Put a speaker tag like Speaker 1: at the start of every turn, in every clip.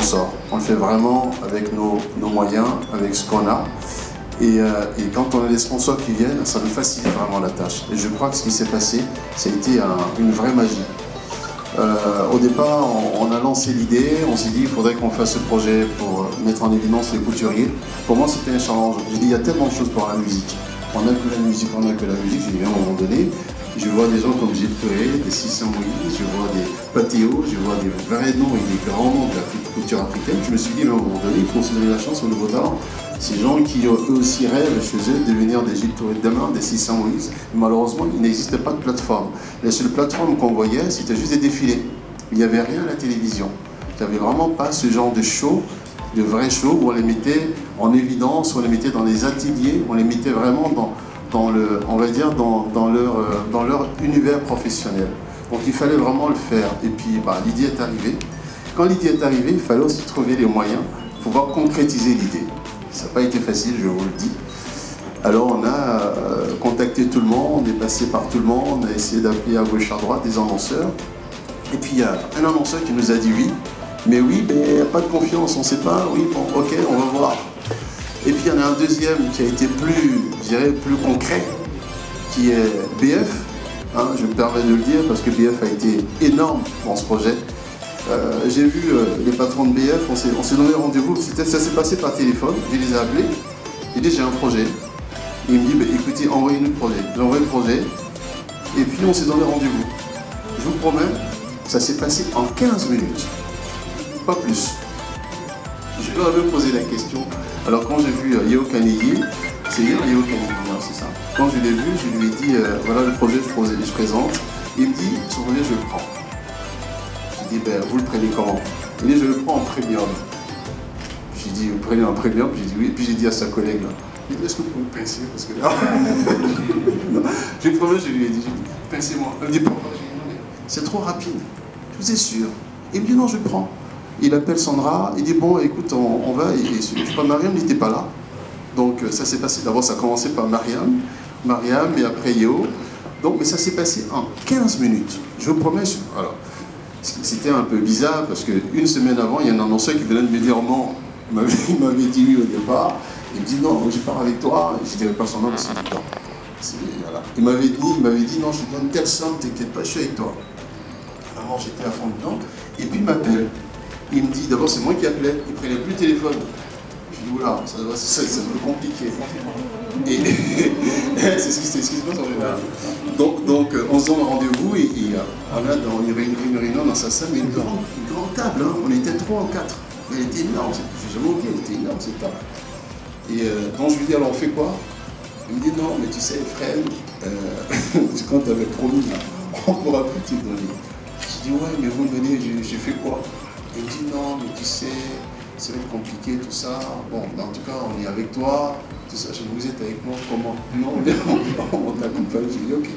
Speaker 1: sponsor. On le fait vraiment avec nos moyens, avec ce qu'on a. Et quand on a des sponsors qui viennent, ça nous facilite vraiment la tâche. Et je crois que ce qui s'est passé, ça a été une vraie magie. Au départ, on a lancé l'idée, on s'est dit qu'il faudrait qu'on fasse ce projet pour mettre en évidence les couturiers. Pour moi, c'était un challenge. J'ai dit, il y a tellement de choses pour la musique. On n'a que la musique, on n'a que la musique. J'ai dit, à un moment donné, je vois des gens comme Gilles Touré, des 600 Moïse, je vois des Patéo, je vois des vrais noms et des grands noms de la culture africaine. Je me suis dit, mais à un moment donné, il faut se donner la chance aux nouveaux talents. Ces gens qui eux aussi rêvent chez eux de devenir des Gilles Touré de demain, des 600 Moïse. Malheureusement, il n'existait pas de plateforme. Les seules plateformes qu'on voyait, c'était juste des défilés. Il n'y avait rien à la télévision. Il n'y avait vraiment pas ce genre de show, de vrais shows où on les mettait en évidence, où on les mettait dans les ateliers, où on les mettait vraiment dans leur univers professionnel. Donc il fallait vraiment le faire. Et puis l'idée est arrivée. Quand l'idée est arrivée, il fallait aussi trouver les moyens pour pouvoir concrétiser l'idée. Ça n'a pas été facile, je vous le dis. Alors on a contacté tout le monde, on est passé par tout le monde, on a essayé d'appeler à gauche à droite des annonceurs. Et puis il y a un annonceur qui nous a dit oui, mais il n'y a pas de confiance, on ne sait pas, oui, bon, ok, on va voir. Et puis il y en a un deuxième qui a été plus, je dirais, plus concret, qui est BF. Je me permets de le dire parce que BF a été énorme dans ce projet. J'ai vu les patrons de BF, on s'est donné rendez-vous, ça s'est passé par téléphone, je les ai appelés, j'ai dit j'ai un projet. Il me dit écoutez, envoyez-nous le projet. J'ai envoyé le projet et puis on s'est donné rendez-vous. Je vous promets, ça s'est passé en 15 minutes, pas plus. Je leur avais posé la question. Alors quand j'ai vu Yeo Kanigi, c'est hier Yeo Kanigi, c'est ça. Quand je l'ai vu, je lui ai dit voilà le projet, je présente. Il me dit ce projet je le prends. J'ai dit vous le prenez comment? Il dit je le prends en premium. J'ai dit vous prenez en premium? J'ai dit oui. Puis j'ai dit à sa collègue là, il dit est-ce que vous pouvez me pincer parce que là, je lui ai dit pincez-moi. Elle me dit pourquoi? C'est trop rapide. Je vous assure. Il me dit non je le prends. Il appelle Sandra, il dit bon écoute on va, et je crois Mariam n'était pas là. Donc ça s'est passé, d'abord ça a commencé par Mariam et après Yeo. Donc mais ça s'est passé en 15 minutes. Je vous promets, alors c'était un peu bizarre parce qu'une semaine avant, il y a un annonceur qui venait de me dire non, il m'avait dit oui au départ. Il me dit non, je pars avec toi, je ne dirais pas son nom, c'est du temps. Voilà. Il m'avait dit non, je te donne telle somme, t'inquiète pas, je suis avec toi. Alors j'étais à fond dedans, et puis il m'appelle. Il me dit, d'abord c'est moi qui appelais, il prenait plus le téléphone. Je dis, oula, c'est un peu compliqué. Et c'est ce qui se passe en général. Donc on se donne rendez-vous et on a il y avait une réunion dans sa salle, mais une grande table, hein. On était 3 ou 4. Elle était énorme, j'ai jamais oublié, elle était énorme cette table. Et quand je lui dis alors on fait quoi? Il me dit non, mais tu sais, frère, quand tu avais promis, là, on ne pourra plus te donner. Je dis ouais, mais vous me donnez, j'ai fait quoi? Il me dit non, mais tu sais, ça va être compliqué, tout ça. Bon, en tout cas, on est avec toi, tout ça. Je dis, vous êtes avec moi, comment? Non, on t'accompagne. Je dis ok.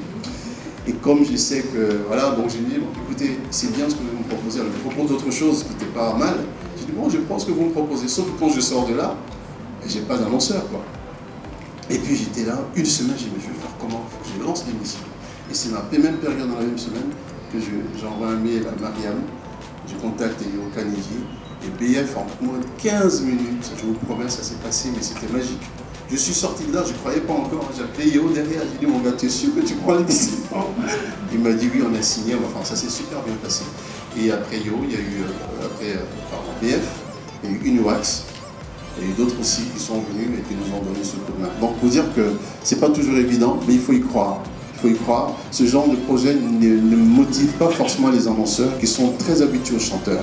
Speaker 1: Et comme je sais que, voilà, donc j'ai dit, bon, écoutez, c'est bien ce que vous me proposez. Alors, je propose d'autres choses qui n'étaient pas mal. J'ai dit, bon, je prends ce que vous me proposez. Sauf que quand je sors de là, j'ai pas d'annonceur, quoi. Et puis j'étais là, une semaine, j'ai dit, mais je vais faire comment? Il faut que je lance l'émission. Et c'est la même période, dans la même semaine, que j'envoie un mail à Mariam. Je contacte Yeo Kanigi et BF en moins de 15 minutes. Je vous promets, ça s'est passé, mais c'était magique. Je suis sorti de là, je ne croyais pas encore. J'ai appelé Yeo derrière, j'ai dit mon gars, tu es sûr que tu prends l'émission? Il m'a dit oui, on a signé, enfin ça s'est super bien passé. Et après Yeo, il y a eu BF, il y a eu Unuax, il y a eu d'autres aussi qui sont venus et qui nous ont donné ce coup de main. Donc pour dire que ce n'est pas toujours évident, mais il faut y croire. Il faut y croire. Ce genre de projet ne motive pas forcément les annonceurs qui sont très habitués aux chanteurs.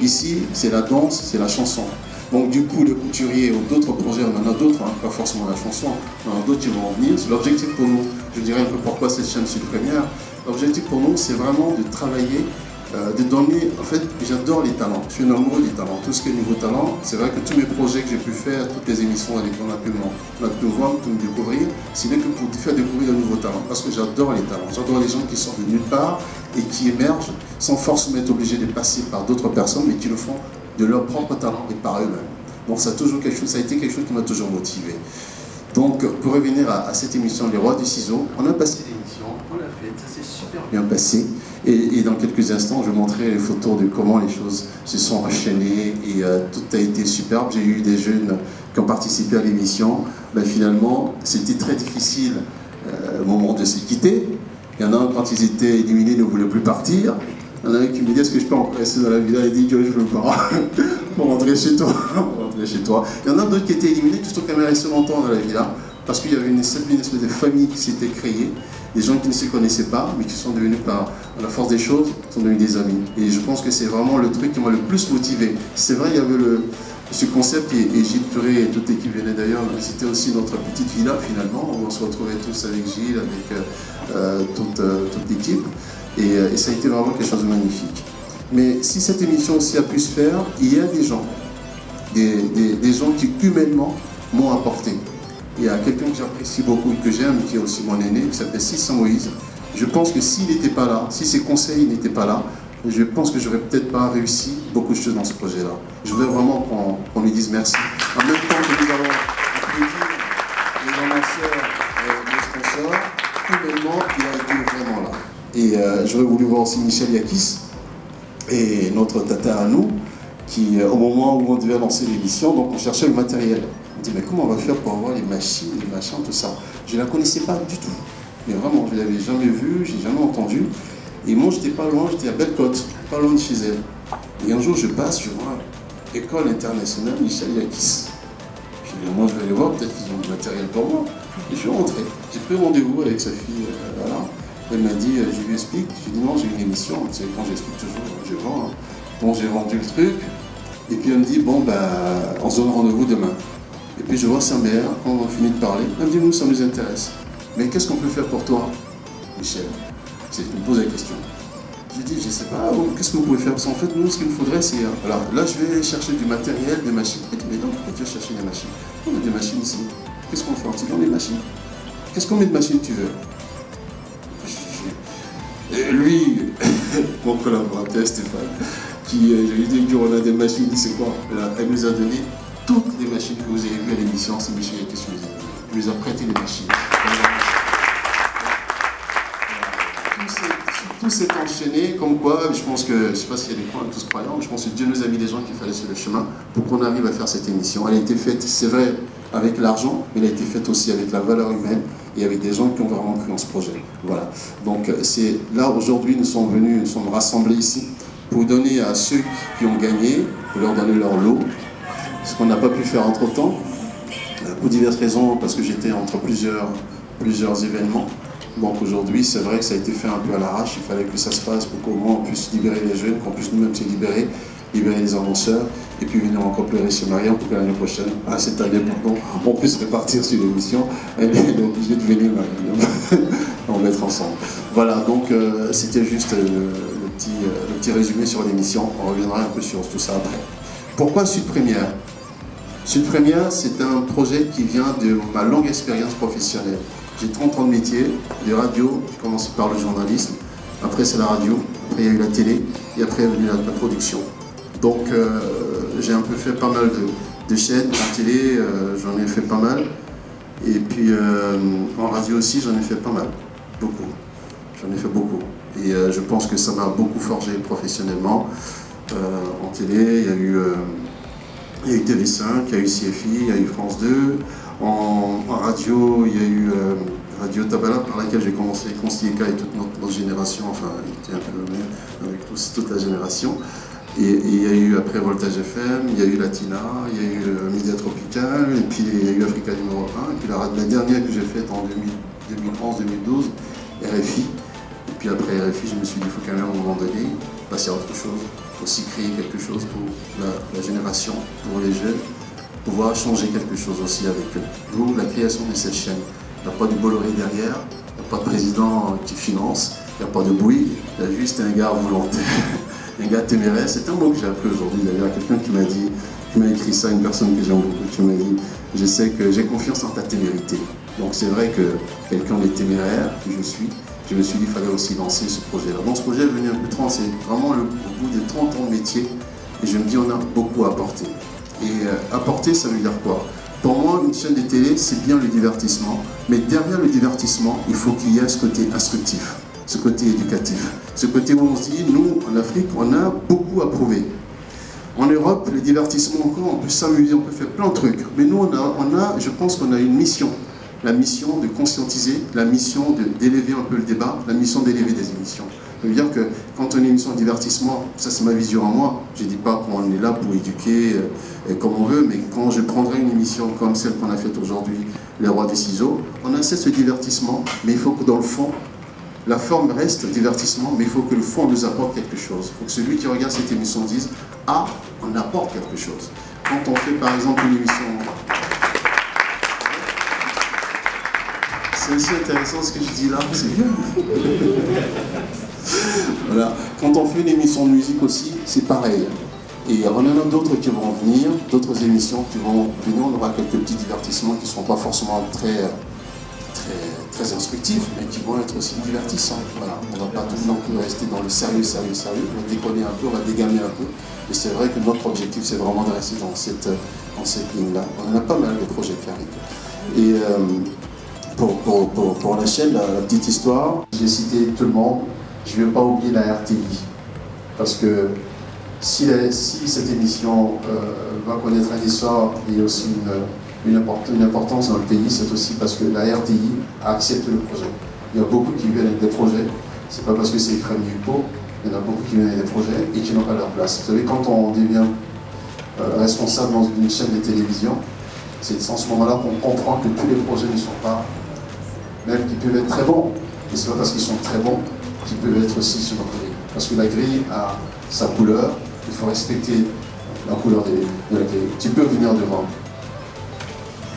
Speaker 1: Ici, c'est la danse, c'est la chanson. Donc du coup, le couturier ou d'autres projets, on en a d'autres, hein, pas forcément la chanson, on en a d'autres qui vont en venir. L'objectif pour nous, je dirais un peu pourquoi cette chaîne Sud Première, l'objectif pour nous, c'est vraiment de travailler, de donner, en fait, j'adore les talents, je suis un amoureux des talents, tout ce qui est nouveau talent, c'est vrai que tous mes projets que j'ai pu faire, toutes les émissions avec on a pu me voir, pu me découvrir, c'est que pour te faire découvrir de nouveaux talents, parce que j'adore les talents, j'adore les gens qui sortent de nulle part et qui émergent sans forcément être obligés de passer par d'autres personnes, mais qui le font de leur propre talent et par eux-mêmes. Donc ça a été quelque chose qui m'a toujours motivé. Donc pour revenir à cette émission Les Rois du Ciseau, on a passé l'émission, on l'a faite, ça s'est super bien passé. Et dans quelques instants, je vais montrer les photos de comment les choses se sont enchaînées et tout a été superbe. J'ai eu des jeunes qui ont participé à l'émission. Ben, finalement, c'était très difficile au moment de se quitter. Il y en a un, quand ils étaient éliminés, ne voulaient plus partir. Il y en a un qui me dit, est-ce que je peux encore rester dans la villa? Il dit que je ne veux pas. Pour rentrer chez toi. Pour rentrer chez toi. Il y en a d'autres qui étaient éliminés, qui sont quand même restés longtemps dans la villa, parce qu'il y avait une espèce de famille qui s'était créée, des gens qui ne se connaissaient pas, mais qui sont devenus, par la force des choses, sont devenus des amis. Et je pense que c'est vraiment le truc qui m'a le plus motivé. C'est vrai, il y avait ce concept, et Gilles Turé et toute l'équipe venait d'ailleurs, c'était aussi notre petite villa finalement, où on se retrouvait tous avec Gilles, avec toute l'équipe, et ça a été vraiment quelque chose de magnifique. Mais si cette émission aussi a pu se faire, il y a des gens, des gens qui humainement m'ont apporté. Il y a quelqu'un que j'apprécie beaucoup, que j'aime, qui est aussi mon aîné, qui s'appelle Sissan Moïse. Je pense que s'il n'était pas là, si ses conseils n'étaient pas là, je pense que j'aurais peut-être pas réussi beaucoup de choses dans ce projet-là. Je voudrais vraiment qu'on lui dise merci. En même temps que nous allons applaudir les annonceurs et les sponsors, humainement, il a été vraiment là. Et j'aurais voulu voir aussi Michel Yakis et notre tata à nous, qui, au moment où on devait lancer l'émission, donc on cherchait le matériel. On dit, mais comment on va faire pour avoir les machines, les machins, tout ça? Je ne la connaissais pas du tout. Mais vraiment, je ne l'avais jamais vue, je n'ai jamais entendu. Et moi, j'étais pas loin, j'étais à Bellecote, pas loin de chez elle. Et un jour, je passe, je vois École internationale Michel Yakis. Je dis, moi, je vais aller voir, peut-être qu'ils ont du matériel pour moi. Et je suis rentré. J'ai pris rendez-vous avec sa fille, voilà. Elle m'a dit, je lui explique. Je lui ai dit, non, j'ai une émission. Tu sais, quand j'explique toujours, je vends. Hein. Bon, j'ai vendu le truc. Et puis elle me dit, bon, bah, on se donne rendez-vous demain. Et puis je vois sa mère, quand on a fini de parler, elle me dit, nous, ça nous intéresse. Mais qu'est-ce qu'on peut faire pour toi, Michel? Je me pose la question. Je lui dis, je ne sais pas, qu'est-ce que vous pouvez faire? Parce qu'en fait, nous, ce qu'il nous faudrait, c'est... Alors là, je vais chercher du matériel, des machines. Elle dit, mais non, pourquoi tu vas chercher des machines? On a des machines ici. Qu'est-ce qu'on fait? On dit, non, les machines. Qu'est-ce qu'on met de machines tu veux? Et lui, mon collaborateur Stéphane, qui, je lui dis, on a des machines, c'est quoi? Elle nous a donné toutes les machines que vous avez vues à l'émission, c'est Michel qui nous a donné. Il nous a prêté les machines. Tout s'est enchaîné, comme quoi, je pense que, je ne sais pas s'il y a des croyants, tous croyants, mais je pense que Dieu nous a mis des gens qu'il fallait sur le chemin pour qu'on arrive à faire cette émission. Elle a été faite, c'est vrai, avec l'argent, mais elle a été faite aussi avec la valeur humaine et avec des gens qui ont vraiment cru en ce projet. Voilà. Donc, c'est là, aujourd'hui, nous sommes venus, nous sommes rassemblés ici pour donner à ceux qui ont gagné, pour leur donner leur lot, ce qu'on n'a pas pu faire entre-temps, pour diverses raisons, parce que j'étais entre plusieurs événements. Donc aujourd'hui, c'est vrai que ça a été fait un peu à l'arrache, il fallait que ça se fasse pour qu'au moins on puisse libérer les jeunes, qu'on puisse nous-mêmes se libérer les annonceurs, et puis venir encore pleurer chez Marianne pour que l'année prochaine, cette année, pardon, on puisse repartir sur l'émission. Elle est obligée de venir, Marianne. On va être ensemble. Voilà, donc c'était juste le petit résumé sur l'émission, on reviendra un peu sur tout ça après. Pourquoi Sud Première? Sud Première, c'est un projet qui vient de ma longue expérience professionnelle. J'ai 30 ans de métier, de radio, j'ai commencé par le journalisme, après c'est la radio, après il y a eu la télé, et après est venue la production. Donc j'ai un peu fait pas mal de chaînes, en télé j'en ai fait pas mal, et puis en radio aussi j'en ai fait pas mal, beaucoup, j'en ai fait beaucoup. Et je pense que ça m'a beaucoup forgé professionnellement. En télé, il y a eu TV5, il y a eu CFI, il y a eu France 2. En radio, il y a eu Radio Tabala, par laquelle j'ai commencé avec Constilleka et toute notre génération, enfin, il était un peu le même, avec toute la génération. Et il y a eu après Voltage FM, il y a eu Latina, il y a eu Média Tropical, et puis il y a eu Africa numéro 1, et puis la dernière que j'ai faite en 2011-2012, RFI. Et puis après RFI, je me suis dit, il faut quand même à un moment donné passer à autre chose, aussi créer quelque chose pour la génération, pour les jeunes, pouvoir changer quelque chose aussi avec eux. D'où la création de cette chaîne. Il n'y a pas de Bolloré derrière, il n'y a pas de président qui finance, il n'y a pas de bruit, il y a juste un gars volontaire, un gars téméraire. C'est un mot que j'ai appris aujourd'hui d'ailleurs, quelqu'un qui m'a dit, qui m'a écrit ça, une personne que j'aime beaucoup, qui m'a dit, je sais que j'ai confiance en ta témérité. Donc c'est vrai que quelqu'un de téméraire, que je me suis dit qu'il fallait aussi lancer ce projet-là. Donc ce projet est venu un peu trop, c'est vraiment au bout de 30 ans de métier, et je me dis on a beaucoup à apporter. Et apporter, ça veut dire quoi? Pour moi, une chaîne de télé, c'est bien le divertissement, mais derrière le divertissement, il faut qu'il y ait ce côté instructif. ce côté éducatif. Ce côté où on se dit, nous, en Afrique, on a beaucoup à prouver. En Europe, les divertissements encore, on peut s'amuser, on peut faire plein de trucs. Mais nous, je pense qu'on a une mission. La mission de conscientiser, la mission d'élever un peu le débat, la mission d'élever des émissions. Ça veut dire que quand on a une émission de divertissement, ça c'est ma vision à moi, je ne dis pas qu'on est là pour éduquer comme on veut, mais quand je prendrai une émission comme celle qu'on a faite aujourd'hui, Les Rois des Ciseaux, on a ce divertissement, mais il faut que dans le fond, la forme reste divertissement, mais il faut que le fond nous apporte quelque chose. Il faut que celui qui regarde cette émission dise « Ah, on apporte quelque chose ». Quand on fait par exemple une émission... C'est aussi intéressant ce que je dis là, c'est bien. Voilà. Quand on fait une émission de musique aussi, c'est pareil. Et on en a d'autres qui vont venir, d'autres émissions qui vont venir. On aura quelques petits divertissements qui ne seront pas forcément très instructifs, mais qui vont être aussi divertissants. Voilà. On ne va pas tout le temps rester dans le sérieux. On va déconner un peu, on va dégamer un peu. Et c'est vrai que notre objectif, c'est vraiment de rester dans cette ligne-là. On en a pas mal de projets qui arrivent. Et pour la chaîne, la petite histoire, j'ai cité tout le monde, je ne vais pas oublier la RTI. Parce que si cette émission va connaître un essor et aussi une importance dans le pays, c'est aussi parce que la RTI a accepté le projet. Il y a beaucoup qui viennent avec des projets, c'est pas parce que c'est Ephraim Yupo, il y en a beaucoup qui viennent avec des projets et qui n'ont pas leur place. Vous savez, quand on devient responsable dans une chaîne de télévision, c'est en ce moment-là qu'on comprend que tous les projets ne sont pas, même qui peuvent être très bons, et c'est pas parce qu'ils sont très bons qu'ils peuvent être aussi sur notre grille. Parce que la grille a sa couleur, il faut respecter la couleur de la grille. Tu peux venir devant.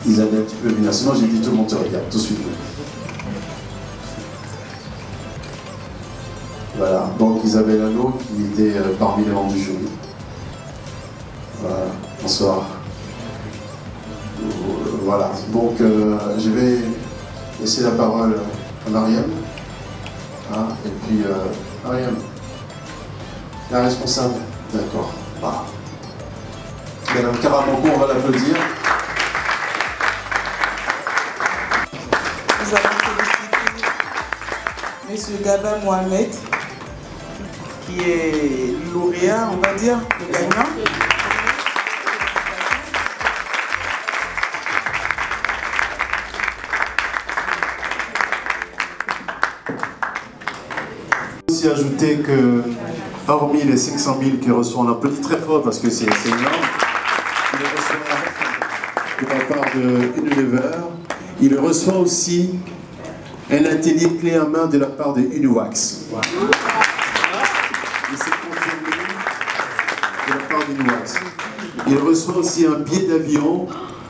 Speaker 1: Isabelle, tu peux venir. Sinon, j'ai dit tout le monde te regarde, tout de suite. Voilà, donc Isabelle Hano, qui était parmi les membres du jury. Voilà, bonsoir. Voilà, donc je vais laisser la parole à Mariam. Hein, et puis, Mariam, la responsable, d'accord. Voilà. Madame Karamanko, on va l'applaudir.
Speaker 2: Nous allons féliciter M. Gaba Mohamed, qui est lauréat, on va dire, le gagnant.
Speaker 3: Aussi ajouter que, hormis les 500 000 qu'il reçoit, on applaudit très fort parce que c'est énorme, il reçoit de la part de Unilever, il reçoit aussi un atelier clé en main de la part de Uniwax. Il s'est confirmé de la part d'Uniwax. Il reçoit aussi un billet d'avion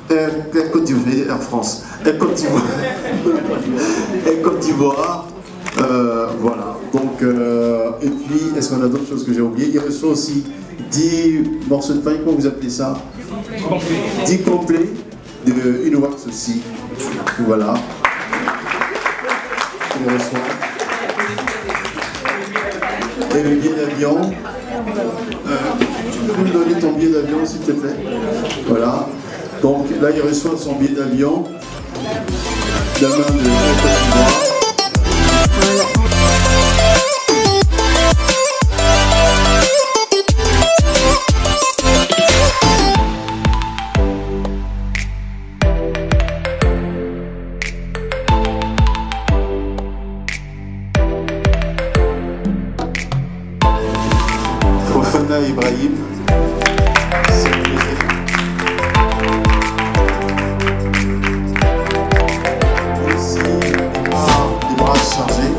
Speaker 3: Air Côte d'Ivoire, Air France, Air Côte d'Ivoire. Air Côte d'Ivoire. Voilà, donc, et puis, est-ce qu'on a d'autres choses que j'ai oubliées? Il reçoit aussi 10 morceaux de pain, comment vous appelez ça? 10 complets de Uniwax aussi, voilà. Il reçoit. Et le billet d'avion, tu peux me donner ton billet d'avion s'il te plaît? Voilà, donc là il reçoit son billet d'avion de la main de Côte d'Ivoire. Fofana Ibrahim, c'est le musée. Aussi, les bras chargés.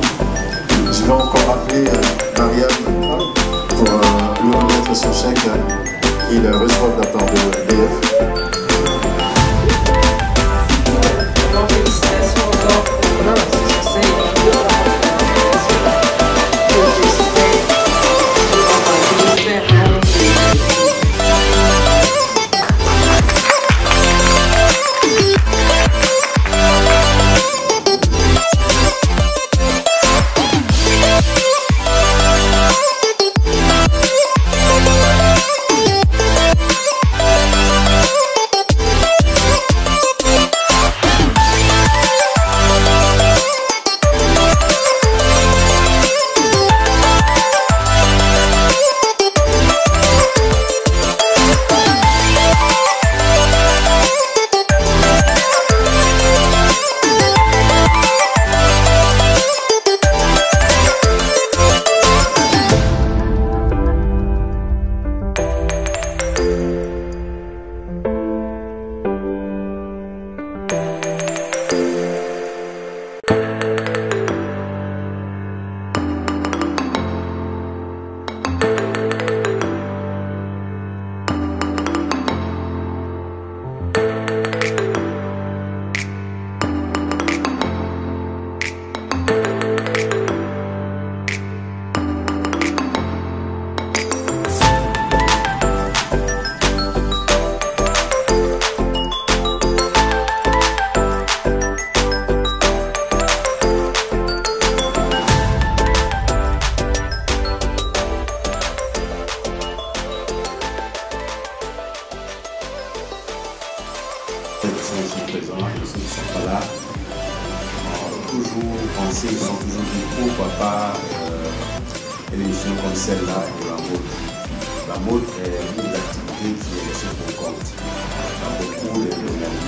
Speaker 3: Je vais encore rappeler Mariam pour lui remettre son chèque qu'il reçoit de la part de BF.
Speaker 1: ici présents et ceux qui ne sont pas là ont toujours pensé, ils ont toujours dit pourquoi pas une émission comme celle-là de la mode. La mode est une activité qui est laissée pour compte dans beaucoup de domaines.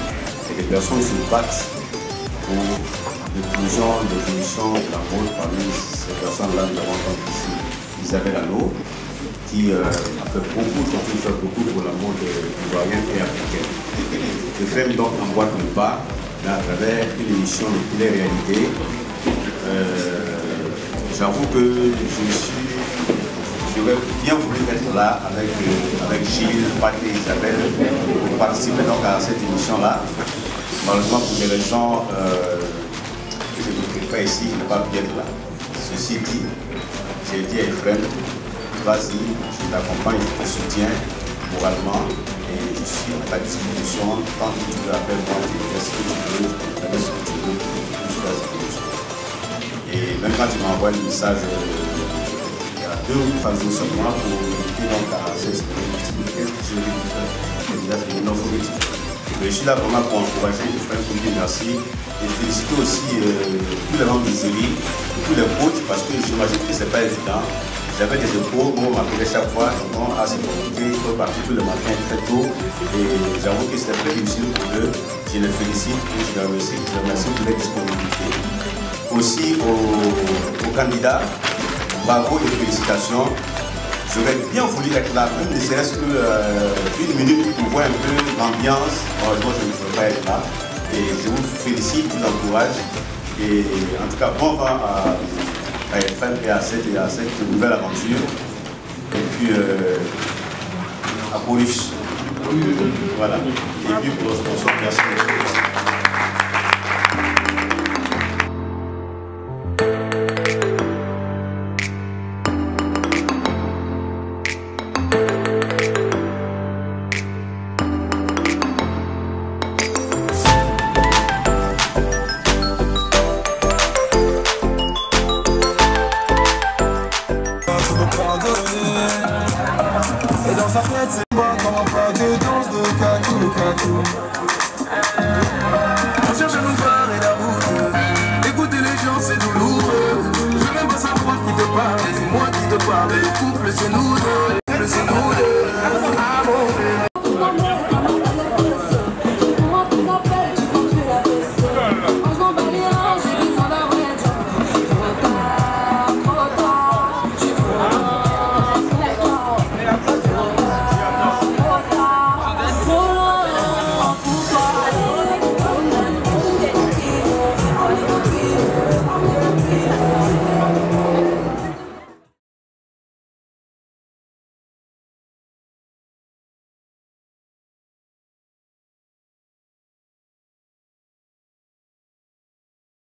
Speaker 1: Et les personnes se battent pour l'inclusion, l'évolution de la mode. Parmi ces personnes-là, nous avons entendu ici Isabelle Allo, qui a fait beaucoup, continue de faire beaucoup pour la mode ivoirienne et africaine. Je fais donc en boîte de pas, mais à travers une émission de télé-réalité. J'avoue que j'aurais bien voulu être là avec Gilles, Patrick et Isabelle pour participer donc à cette émission-là. Malheureusement, pour des raisons que je ne trouve pas ici, je n'ai pas pu être là. Ceci dit, j'ai dit à Ephraim, vas-y, je t'accompagne, je te soutiens moralement et je suis à ta disposition. Quand tu veux appeler moi, tu fais ce que tu veux, tu fais ce que tu veux, jusqu'à ce que tu veux. Et même quand tu m'envoies le message, il y a 2 ou 3 jours seulement pour inviter donc à cette activité, qu'est-ce que je vais faire? Je suis là vraiment pour encourager, pour dire merci et féliciter aussi tous les membres du jury, tous les coachs, parce que j'imagine que ce n'est pas évident. J'avais des épaules, on m'appelait chaque fois, donc c'est compliqué, il faut partir tous les matins très tôt. Et j'avoue que c'était très difficile pour eux. Je les félicite et je les remercie pour leur disponibilité. Aussi aux candidats, bravo et félicitations. J'aurais bien voulu être là, même ne serait-ce qu'une minute pour voir un peu l'ambiance. Heureusement, je ne pouvais pas être là. Et je vous félicite, je vous encourage. Et en tout cas, bon vent à Ephraim et à cette nouvelle aventure. Et puis, à Paulus. Voilà. Et puis pour le sponsor, merci.
Speaker 4: Et dans sa fenêtre c'est moi comme un pas de danse de cacou. On cherche à nous barrer la route. Écouter les gens c'est douloureux. Je veux même pas savoir qui te parle, c'est moi qui te parle. Le couple c'est nous deux.